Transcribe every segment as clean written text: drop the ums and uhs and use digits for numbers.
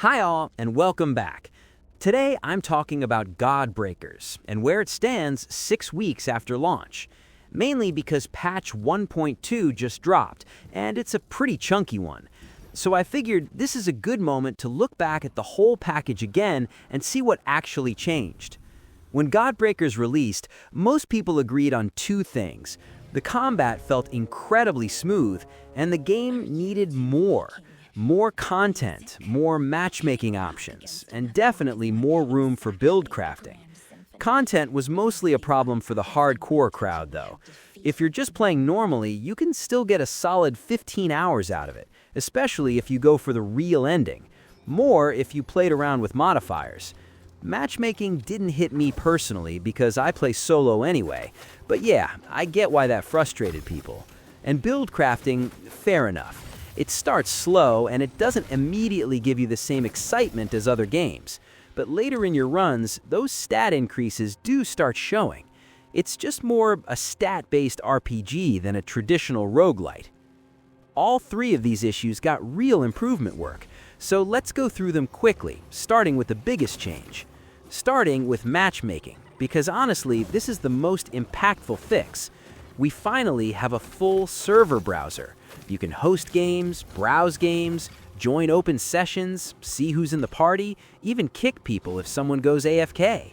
Hi all, and welcome back. Today I'm talking about Godbreakers and where it stands 6 weeks after launch. Mainly because patch 1.2 just dropped, and it's a pretty chunky one. So I figured this is a good moment to look back at the whole package again and see what actually changed. When Godbreakers released, most people agreed on two things. The combat felt incredibly smooth, and the game needed more. More content, more matchmaking options, and definitely more room for build crafting. Content was mostly a problem for the hardcore crowd, though. If you're just playing normally, you can still get a solid 15 hours out of it, especially if you go for the real ending. More if you played around with modifiers. Matchmaking didn't hit me personally because I play solo anyway, but yeah, I get why that frustrated people. And build crafting, fair enough. It starts slow and it doesn't immediately give you the same excitement as other games. But later in your runs, those stat increases do start showing. It's just more a stat-based RPG than a traditional roguelite. All three of these issues got real improvement work, so let's go through them quickly, starting with the biggest change. Starting with matchmaking, because honestly, this is the most impactful fix. We finally have a full server browser. You can host games, browse games, join open sessions, see who's in the party, even kick people if someone goes AFK.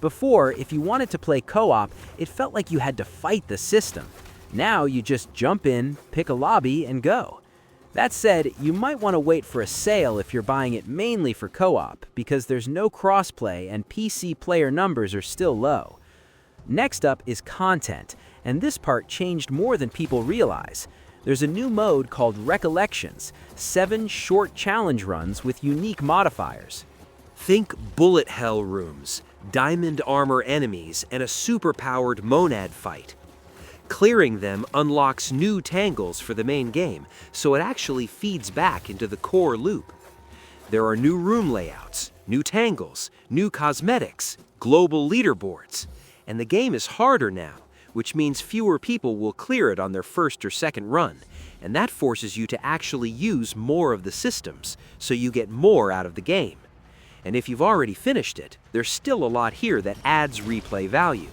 Before, if you wanted to play co-op, it felt like you had to fight the system. Now you just jump in, pick a lobby, and go. That said, you might want to wait for a sale if you're buying it mainly for co-op, because there's no crossplay and PC player numbers are still low. Next up is content, and this part changed more than people realize. There's a new mode called Recollections, 7 short challenge runs with unique modifiers. Think bullet hell rooms, diamond armor enemies, and a superpowered monad fight. Clearing them unlocks new tangles for the main game, so it actually feeds back into the core loop. There are new room layouts, new tangles, new cosmetics, global leaderboards, and the game is harder now, which means fewer people will clear it on their first or second run, and that forces you to actually use more of the systems, so you get more out of the game. And if you've already finished it, there's still a lot here that adds replay value.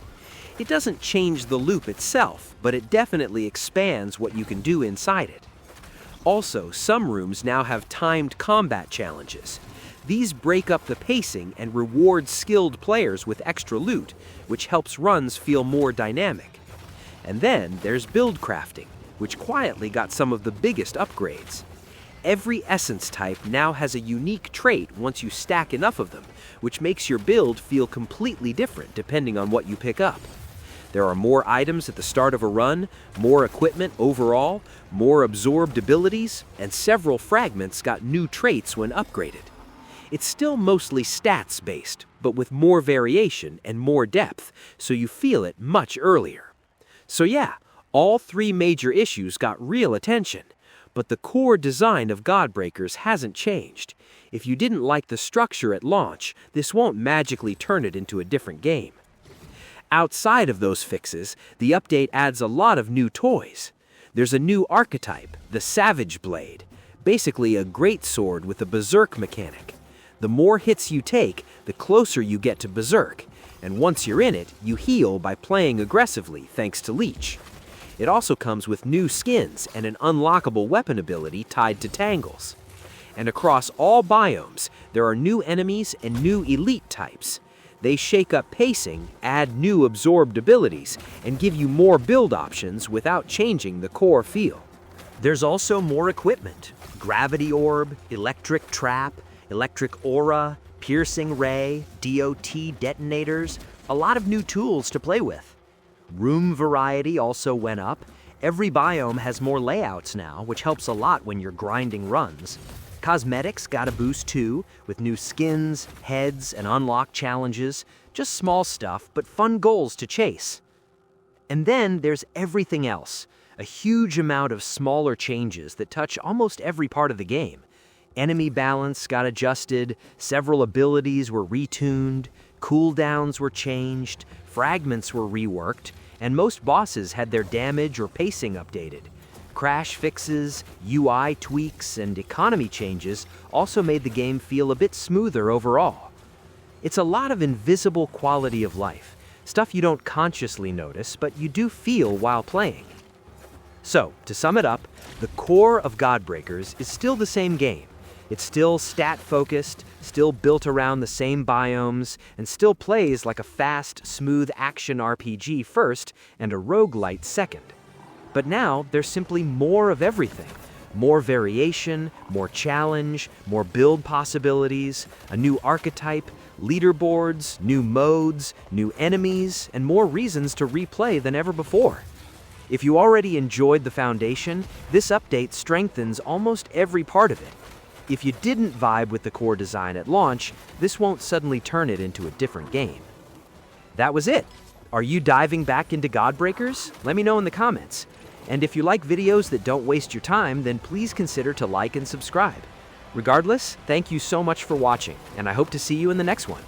It doesn't change the loop itself, but it definitely expands what you can do inside it. Also, some rooms now have timed combat challenges. These break up the pacing and reward skilled players with extra loot, which helps runs feel more dynamic. And then there's build crafting, which quietly got some of the biggest upgrades. Every essence type now has a unique trait once you stack enough of them, which makes your build feel completely different depending on what you pick up. There are more items at the start of a run, more equipment overall, more absorbed abilities, and several fragments got new traits when upgraded. It's still mostly stats-based, but with more variation and more depth, so you feel it much earlier. So yeah, all three major issues got real attention, but the core design of Godbreakers hasn't changed. If you didn't like the structure at launch, this won't magically turn it into a different game. Outside of those fixes, the update adds a lot of new toys. There's a new archetype, the Savage Blade, basically a greatsword with a berserk mechanic. The more hits you take, the closer you get to berserk, and once you're in it, you heal by playing aggressively thanks to Leech. It also comes with new skins and an unlockable weapon ability tied to tangles. And across all biomes, there are new enemies and new elite types. They shake up pacing, add new absorbed abilities, and give you more build options without changing the core feel. There's also more equipment: gravity orb, electric trap, electric aura, piercing ray, DOT detonators, a lot of new tools to play with. Room variety also went up. Every biome has more layouts now, which helps a lot when you're grinding runs. Cosmetics got a boost too, with new skins, heads, and unlock challenges. Just small stuff, but fun goals to chase. And then there's everything else. A huge amount of smaller changes that touch almost every part of the game. Enemy balance got adjusted, several abilities were retuned, cooldowns were changed, fragments were reworked, and most bosses had their damage or pacing updated. Crash fixes, UI tweaks, and economy changes also made the game feel a bit smoother overall. It's a lot of invisible quality of life, stuff you don't consciously notice, but you do feel while playing. So, to sum it up, the core of Godbreakers is still the same game. It's still stat-focused, still built around the same biomes, and still plays like a fast, smooth action RPG first and a roguelite second. But now, there's simply more of everything. More variation, more challenge, more build possibilities, a new archetype, leaderboards, new modes, new enemies, and more reasons to replay than ever before. If you already enjoyed the foundation, this update strengthens almost every part of it. If you didn't vibe with the core design at launch, this won't suddenly turn it into a different game. That was it. Are you diving back into Godbreakers? Let me know in the comments. And if you like videos that don't waste your time, then please consider to like and subscribe. Regardless, thank you so much for watching, and I hope to see you in the next one.